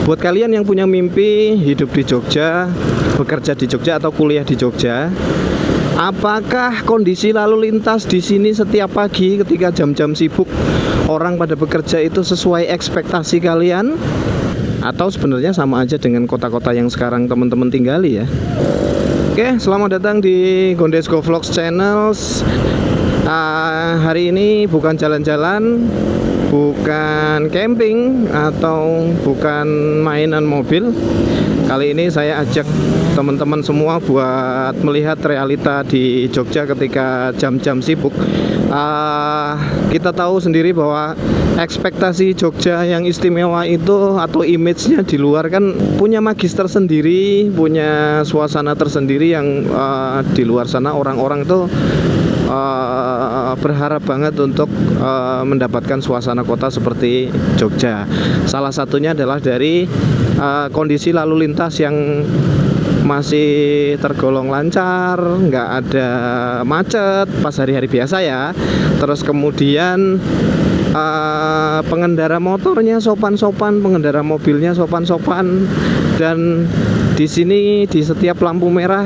Buat kalian yang punya mimpi hidup di Jogja, bekerja di Jogja atau kuliah di Jogja, apakah kondisi lalu lintas di sini setiap pagi ketika jam-jam sibuk orang pada bekerja itu sesuai ekspektasi kalian? Atau sebenarnya sama aja dengan kota-kota yang sekarang teman-teman tinggali ya? Oke, selamat datang di Gondesco Vlogs Channels. Hari ini bukan jalan-jalan, bukan camping, atau bukan mainan mobil. Kali ini saya ajak teman-teman semua buat melihat realita di Jogja ketika jam-jam sibuk. Kita tahu sendiri bahwa ekspektasi Jogja yang istimewa itu atau image-nya di luar kan punya magis tersendiri, punya suasana tersendiri yang di luar sana orang-orang itu berharap banget untuk mendapatkan suasana kota seperti Jogja. Salah satunya adalah dari kondisi lalu lintas yang masih tergolong lancar, nggak ada macet pas hari-hari biasa ya. Terus kemudian pengendara motornya sopan-sopan, pengendara mobilnya sopan-sopan, dan di sini di setiap lampu merah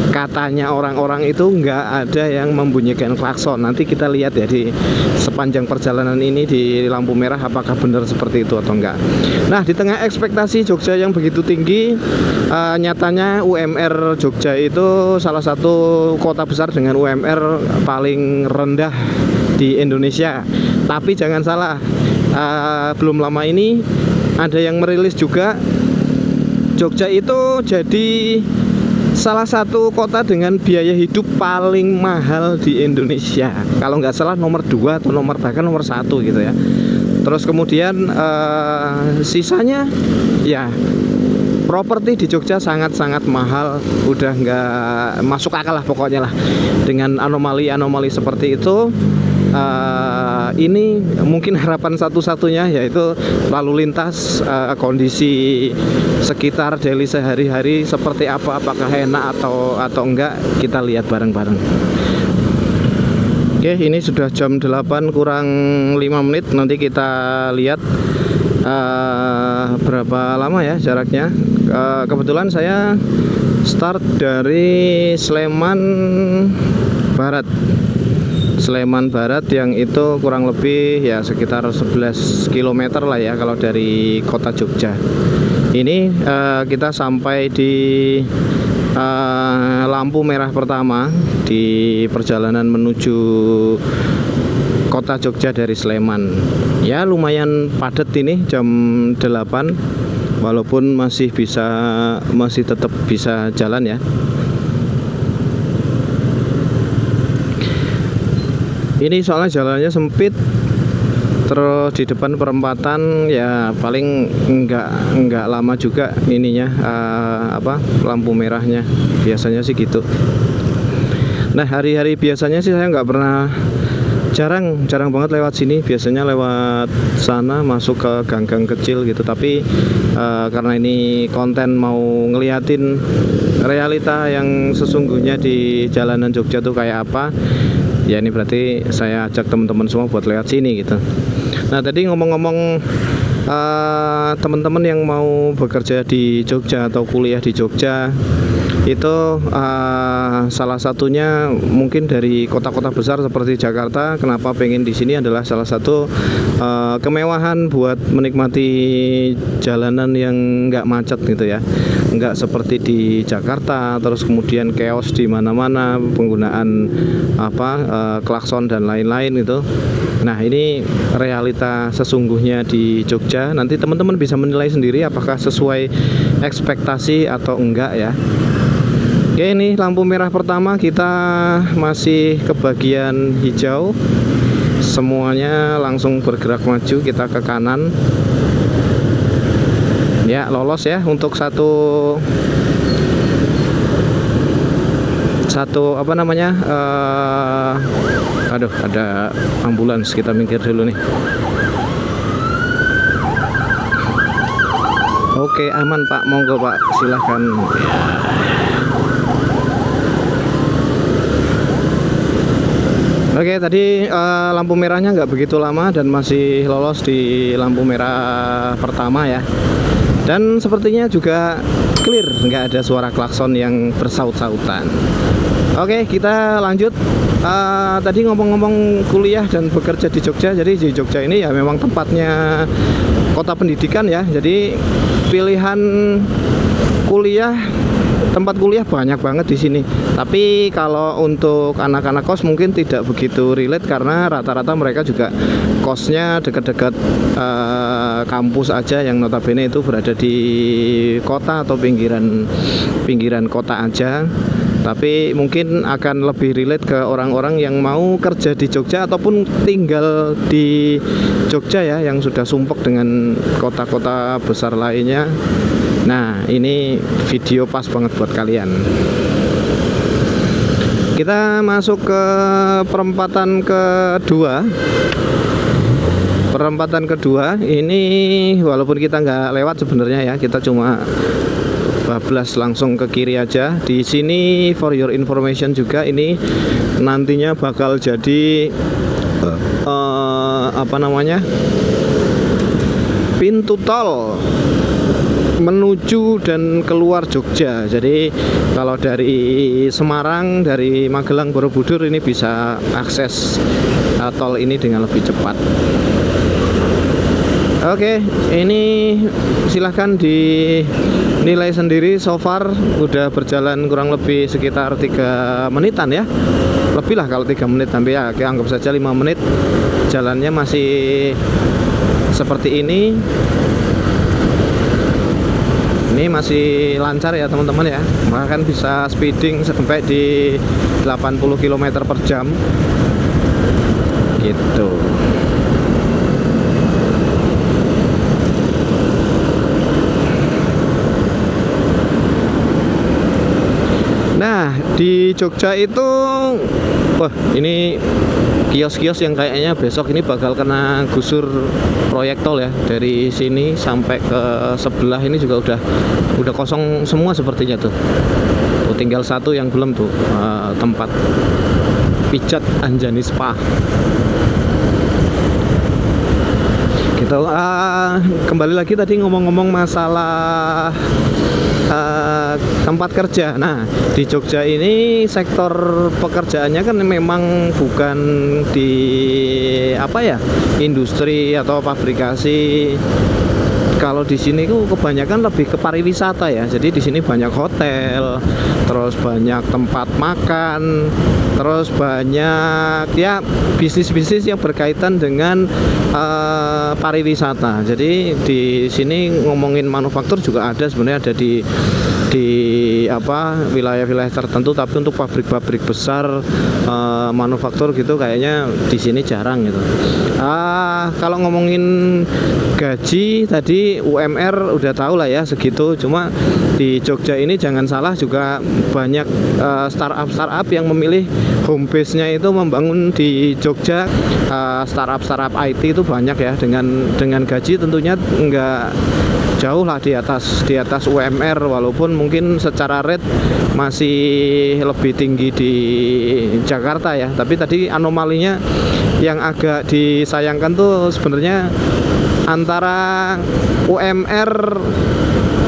katanya orang-orang itu nggak ada yang membunyikan klakson. Nanti kita lihat ya di sepanjang perjalanan ini di lampu merah apakah benar seperti itu atau enggak. Nah, di tengah ekspektasi Jogja yang begitu tinggi, nyatanya UMR Jogja itu salah satu kota besar dengan UMR paling rendah di Indonesia. Tapi jangan salah, belum lama ini ada yang merilis juga Jogja itu jadi salah satu kota dengan biaya hidup paling mahal di Indonesia. Kalau nggak salah nomor 2 atau bahkan nomor 1 gitu ya. Terus kemudian sisanya ya properti di Jogja sangat-sangat mahal. Udah nggak masuk akal lah pokoknya lah. Dengan anomali-anomali seperti itu, ini mungkin harapan satu-satunya yaitu lalu lintas, kondisi sekitar daily sehari-hari seperti apa, apakah enak atau enggak, kita lihat bareng-bareng. Oke, ini sudah jam 8 kurang 5 menit. Nanti kita lihat berapa lama ya jaraknya. Kebetulan saya start dari Sleman Barat yang itu kurang lebih ya sekitar 11 km lah ya kalau dari kota Jogja. Ini kita sampai di lampu merah pertama di perjalanan menuju kota Jogja dari Sleman. Ya lumayan padat ini jam 8, walaupun masih tetap bisa jalan ya. Ini soalnya jalannya sempit, terus di depan perempatan ya paling nggak lama juga ininya lampu merahnya, biasanya sih gitu. Nah, hari-hari biasanya sih saya nggak pernah, jarang banget lewat sini. Biasanya lewat sana masuk ke gang-gang kecil gitu. Tapi karena ini konten mau ngeliatin realita yang sesungguhnya di jalanan Jogja tuh kayak apa, ya ini berarti saya ajak teman-teman semua buat lewat sini gitu. Nah, tadi ngomong-ngomong teman-teman yang mau bekerja di Jogja atau kuliah di Jogja itu salah satunya mungkin dari kota-kota besar seperti Jakarta. Kenapa pengen di sini adalah salah satu kemewahan buat menikmati jalanan yang nggak macet gitu ya, nggak seperti di Jakarta. Terus kemudian chaos di mana-mana, penggunaan klakson dan lain-lain gitu. Nah, ini realita sesungguhnya di Jogja. Nanti teman-teman bisa menilai sendiri apakah sesuai ekspektasi atau enggak ya. Oke, ini lampu merah pertama, kita masih ke bagian hijau. Semuanya langsung bergerak maju, kita ke kanan. Ya, lolos ya untuk satu aduh, ada ambulans, kita minggir dulu nih. Oke, aman Pak, monggo Pak, silahkan. Oke, tadi lampu merahnya nggak begitu lama dan masih lolos di lampu merah pertama ya. Dan sepertinya juga clear, nggak ada suara klakson yang bersaut-sautan. Oke, kita lanjut. Tadi ngomong-ngomong kuliah dan bekerja di Jogja. Jadi di Jogja ini ya memang tempatnya kota pendidikan ya. Jadi pilihan kuliah, tempat kuliah banyak banget di sini. Tapi kalau untuk anak-anak kos mungkin tidak begitu relate karena rata-rata mereka juga kosnya dekat-dekat kampus aja, yang notabene itu berada di kota atau pinggiran kota aja. Tapi mungkin akan lebih relate ke orang-orang yang mau kerja di Jogja ataupun tinggal di Jogja ya, yang sudah sumpek dengan kota-kota besar lainnya. Nah, ini video pas banget buat kalian. Kita masuk ke perempatan kedua. Perempatan kedua ini walaupun kita nggak lewat sebenarnya ya, kita cuma bablas langsung ke kiri aja. Di sini for your information juga, ini nantinya bakal jadi pintu tol menuju dan keluar Jogja. Jadi kalau dari Semarang, dari Magelang, Borobudur ini bisa akses tol ini dengan lebih cepat. Oke, ini silahkan dinilai sendiri. So far udah berjalan kurang lebih sekitar 3 menitan ya. Lebih lah kalau 3 menit, tapi ya anggap saja 5 menit. Jalannya masih seperti ini. Ini masih lancar ya teman-teman ya. Bahkan bisa speeding sampai di 80 km per jam gitu. Nah, di Jogja itu, wah ini kios-kios yang kayaknya besok ini bakal kena gusur proyek tol ya. Dari sini sampai ke sebelah ini juga udah kosong semua sepertinya tuh. Tinggal satu yang belum tuh, tempat pijat Anjani Spa. Gitu. Kembali lagi tadi ngomong-ngomong masalah tempat kerja. Nah, di Jogja ini sektor pekerjaannya kan memang bukan di industri atau pabrikasi. Kalau di sini tuh kebanyakan lebih ke pariwisata ya. Jadi di sini banyak hotel, terus banyak tempat makan, terus banyak ya bisnis-bisnis yang berkaitan dengan pariwisata. Jadi di sini ngomongin manufaktur juga ada, sebenarnya ada di wilayah-wilayah tertentu, tapi untuk pabrik-pabrik besar manufaktur gitu kayaknya di sini jarang gitu. Kalau ngomongin gaji tadi UMR udah tahu lah ya segitu. Cuma di Jogja ini jangan salah, juga banyak startup yang memilih home base-nya itu membangun di Jogja. Startup IT itu banyak ya, dengan gaji tentunya enggak jauh lah di atas UMR, walaupun mungkin secara rate masih lebih tinggi di Jakarta ya. Tapi tadi anomalinya yang agak disayangkan tuh sebenarnya antara UMR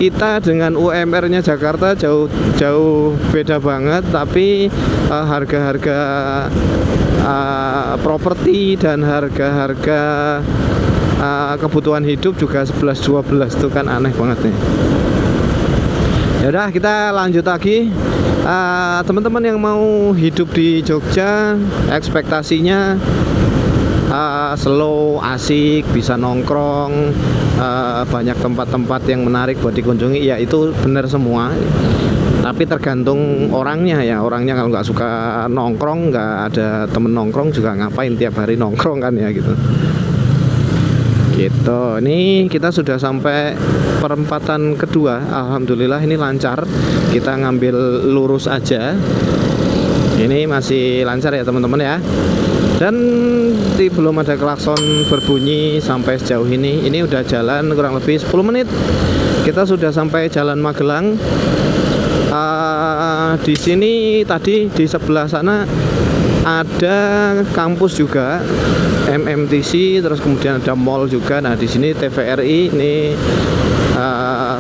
kita dengan UMR-nya Jakarta jauh beda banget, tapi harga-harga properti dan harga-harga kebutuhan hidup juga 11-12 itu kan aneh banget nih. Yaudah, kita lanjut lagi. Teman-teman yang mau hidup di Jogja, ekspektasinya slow, asik, bisa nongkrong, banyak tempat-tempat yang menarik buat dikunjungi. Ya itu benar semua, tapi tergantung orangnya ya. Orangnya kalau nggak suka nongkrong, nggak ada temen nongkrong, juga ngapain tiap hari nongkrong kan ya gitu. Ini kita sudah sampai perempatan kedua. Alhamdulillah ini lancar. Kita ngambil lurus aja. Ini masih lancar ya teman-teman ya. Dan belum ada klakson berbunyi sampai sejauh ini. Ini udah jalan kurang lebih 10 menit. Kita sudah sampai Jalan Magelang. Di sini tadi di sebelah sana ada kampus juga, MMTC, terus kemudian ada mall juga. Nah, di sini TVRI ini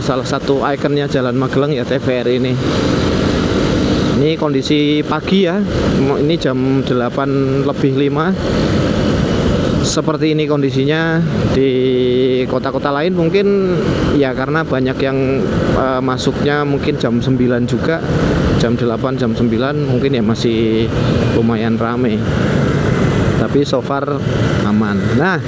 salah satu ikonnya Jalan Magelang ya TVRI ini. Ini kondisi pagi ya, ini jam 8:05. Seperti ini kondisinya. Di kota-kota lain mungkin ya karena banyak yang masuknya mungkin jam 9 juga, jam 8, jam 9 mungkin ya masih lumayan rame. Tapi so far aman. Nah,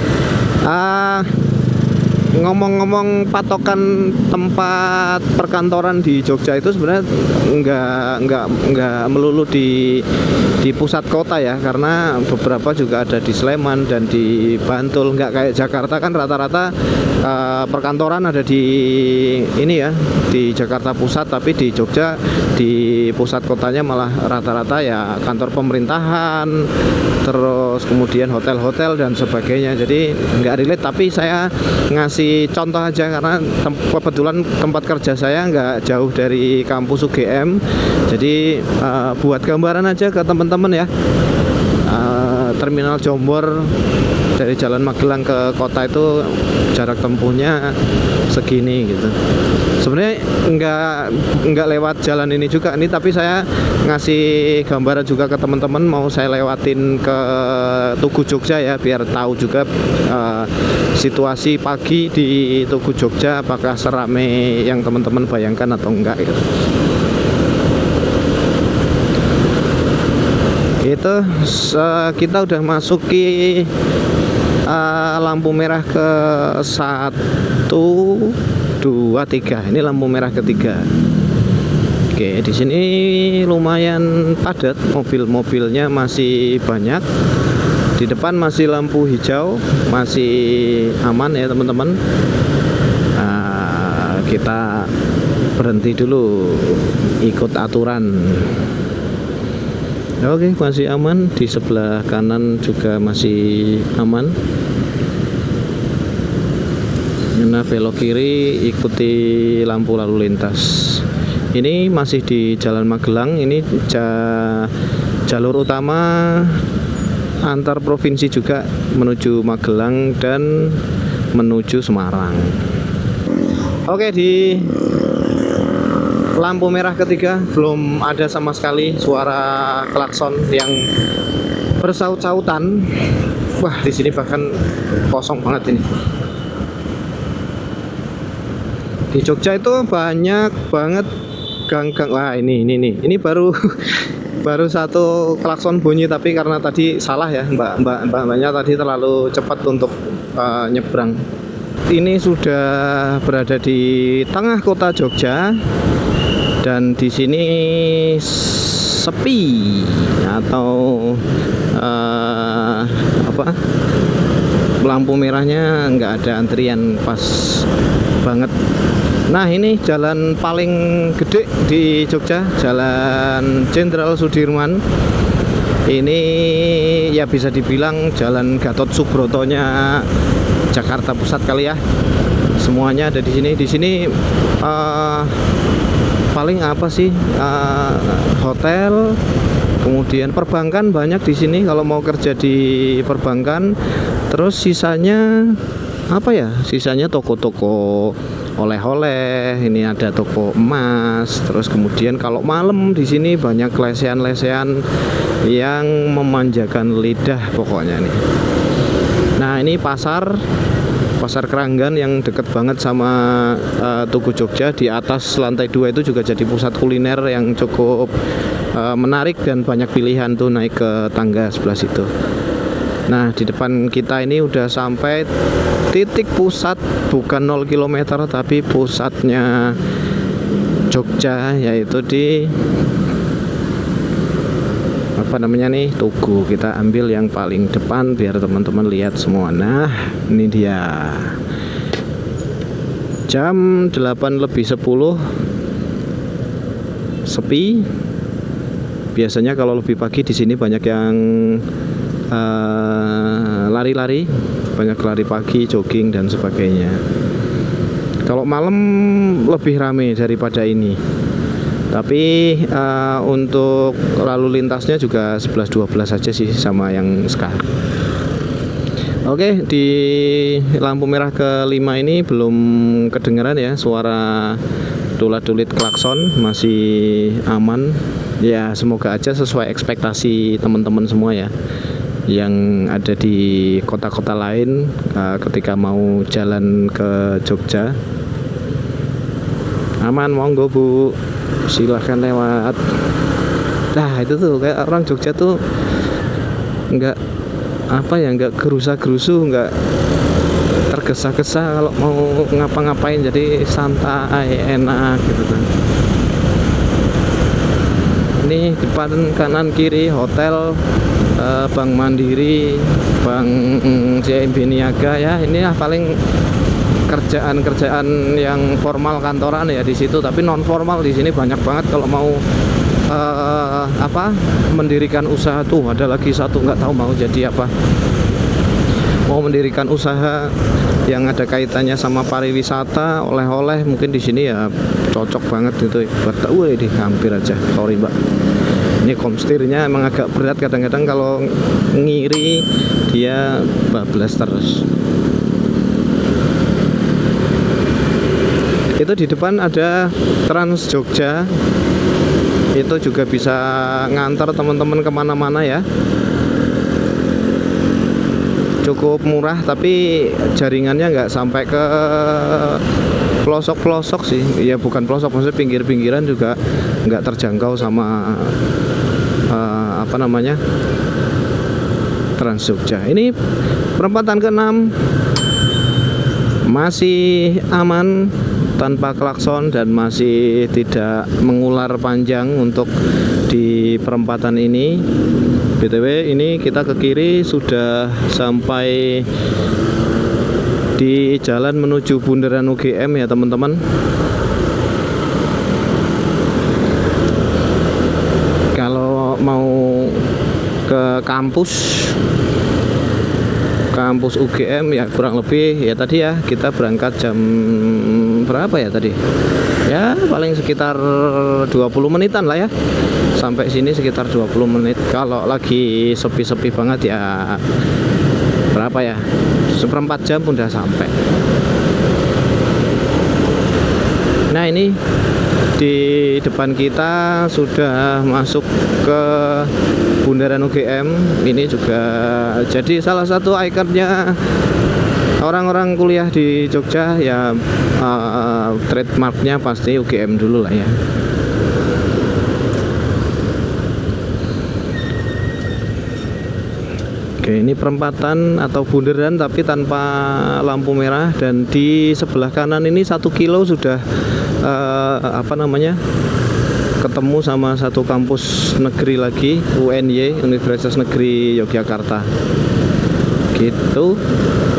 ngomong-ngomong patokan tempat perkantoran di Jogja itu sebenarnya nggak melulu di pusat kota ya, karena beberapa juga ada di Sleman dan di Bantul. Nggak kayak Jakarta kan rata-rata perkantoran ada di ini ya, di Jakarta Pusat, tapi di Jogja di pusat kotanya malah rata-rata ya kantor pemerintahan, terus kemudian hotel-hotel dan sebagainya. Jadi nggak relate, tapi saya ngasih contoh aja karena kebetulan tempat kerja saya nggak jauh dari kampus UGM. Jadi buat gambaran aja ke teman-teman ya, Terminal Jombor dari Jalan Magelang ke kota itu jarak tempuhnya segini gitu. Sebenarnya nggak lewat jalan ini juga nih, tapi saya ngasih gambaran juga ke teman-teman, mau saya lewatin ke Tugu Jogja ya, biar tahu juga situasi pagi di Tugu Jogja apakah serame yang teman-teman bayangkan atau enggak gitu. Itu kita udah masuki lampu merah ke 1, 2, 3. Ini lampu merah ketiga. Oke, di sini lumayan padat, mobil-mobilnya masih banyak. Di depan masih lampu hijau, masih aman ya teman-teman. Kita berhenti dulu, ikut aturan. Oke, masih aman. Di sebelah kanan juga masih aman. Nah, belok kiri ikuti lampu lalu lintas. Ini masih di Jalan Magelang. Ini jalur utama antar provinsi juga menuju Magelang dan menuju Semarang. Oke, di lampu merah ketiga belum ada sama sekali suara klakson yang bersaut-sautan. Wah, di sini bahkan kosong banget ini. Di Jogja itu banyak banget gang-gang. Wah, ini baru baru satu klakson bunyi, tapi karena tadi salah ya, mbaknya tadi terlalu cepat untuk nyebrang. Ini sudah berada di tengah kota Jogja. Dan di sini sepi atau lampu merahnya nggak ada antrian, pas banget. Nah, ini jalan paling gede di Jogja, Jalan Jenderal Sudirman. Ini ya bisa dibilang jalan Gatot Subrotonya Jakarta Pusat kali ya. Semuanya ada di sini. Di sini paling apa sih, hotel, kemudian perbankan banyak di sini kalau mau kerja di perbankan. Terus sisanya apa ya? Sisanya toko-toko oleh-oleh. Ini ada toko emas. Terus kemudian kalau malam di sini banyak lesehan-lesehan yang memanjakan lidah pokoknya nih. Nah, ini pasar Keranggan yang dekat banget sama Tugu Jogja. Di atas lantai 2 itu juga jadi pusat kuliner yang cukup menarik dan banyak pilihan tuh naik ke tangga sebelah situ. Nah, di depan kita ini udah sampai titik pusat, bukan 0 km tapi pusatnya Jogja, yaitu di Tugu. Kita ambil yang paling depan biar teman-teman lihat semua. Nah, ini dia. Jam 8:10 sepi. Biasanya kalau lebih pagi di sini banyak yang lari-lari, banyak lari pagi, jogging dan sebagainya. Kalau malam lebih ramai daripada ini. Tapi untuk lalu lintasnya juga 11-12 saja sih sama yang sekarang. Oke, di lampu merah kelima ini belum kedengeran ya suara tulat-tulit klakson, masih aman. Ya, semoga aja sesuai ekspektasi teman-teman semua ya yang ada di kota-kota lain ketika mau jalan ke Jogja. Aman, monggo Bu, silahkan lewat. Nah itu tuh kayak orang Jogja tuh nggak nggak gerusa-gerusu, nggak tergesa-gesa kalau mau ngapa-ngapain, jadi santai enak gitu kan. Ini depan kanan kiri hotel, Bank Mandiri, Bank CIMB Niaga ya. Ini paling kerjaan-kerjaan yang formal kantoran ya di situ, tapi non formal di sini banyak banget. Kalau mau mendirikan usaha tuh ada lagi satu, nggak tahu mau jadi apa, mau mendirikan usaha yang ada kaitannya sama pariwisata, oleh-oleh, mungkin di sini ya cocok banget gitu buat. Ini hampir aja, sorry Mbak, ini komstirnya emang agak berat kadang-kadang kalau ngiri, dia bablas terus. Itu di depan ada Trans Jogja, itu juga bisa ngantar teman-teman kemana-mana ya. Cukup murah, tapi jaringannya nggak sampai ke pelosok-pelosok sih. Ya bukan pelosok, maksudnya pinggir-pinggiran juga nggak terjangkau sama Trans Jogja. Ini perempatan ke-6 masih aman, tanpa klakson dan masih tidak mengular panjang untuk di perempatan ini. BTW ini kita ke kiri sudah sampai di jalan menuju Bundaran UGM ya teman-teman. Kalau mau ke kampus UGM ya kurang lebih ya tadi ya, kita berangkat jam berapa ya tadi ya, paling sekitar 20 menitan lah ya, sampai sini sekitar 20 menit. Kalau lagi sepi-sepi banget ya berapa ya, seperempat jam pun udah sampai. Nah ini di depan kita sudah masuk ke Bundaran UGM. Ini juga jadi salah satu ikonnya orang-orang kuliah di Jogja ya, trademarknya pasti UGM dulu lah ya. Oke, ini perempatan atau bundaran tapi tanpa lampu merah, dan di sebelah kanan ini 1 kilo sudah ketemu sama satu kampus negeri lagi, UNY, Universitas Negeri Yogyakarta gitu.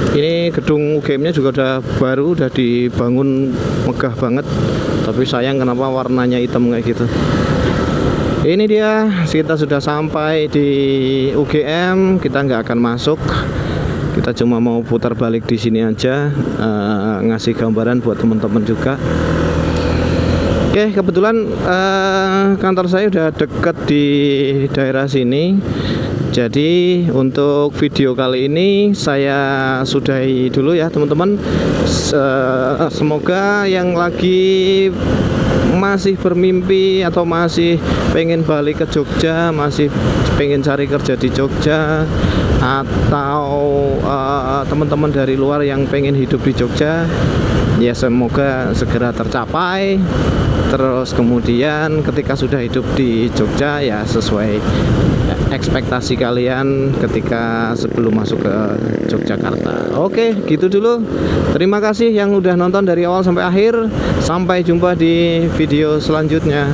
Ini gedung UGM-nya juga udah baru, udah dibangun megah banget, tapi sayang kenapa warnanya hitam kayak gitu. Ini dia, kita sudah sampai di UGM. Kita nggak akan masuk, kita cuma mau putar balik di sini aja, ngasih gambaran buat teman-teman juga. Oke, kebetulan kantor saya udah deket di daerah sini. Jadi untuk video kali ini saya sudahi dulu ya teman-teman. Semoga yang lagi masih bermimpi atau masih pengen balik ke Jogja, masih pengen cari kerja di Jogja, atau teman-teman dari luar yang pengen hidup di Jogja, ya semoga segera tercapai. Terus kemudian ketika sudah hidup di Jogja ya sesuai ekspektasi kalian ketika sebelum masuk ke Yogyakarta. Oke, gitu dulu. Terima kasih yang udah nonton dari awal sampai akhir. Sampai jumpa di video selanjutnya.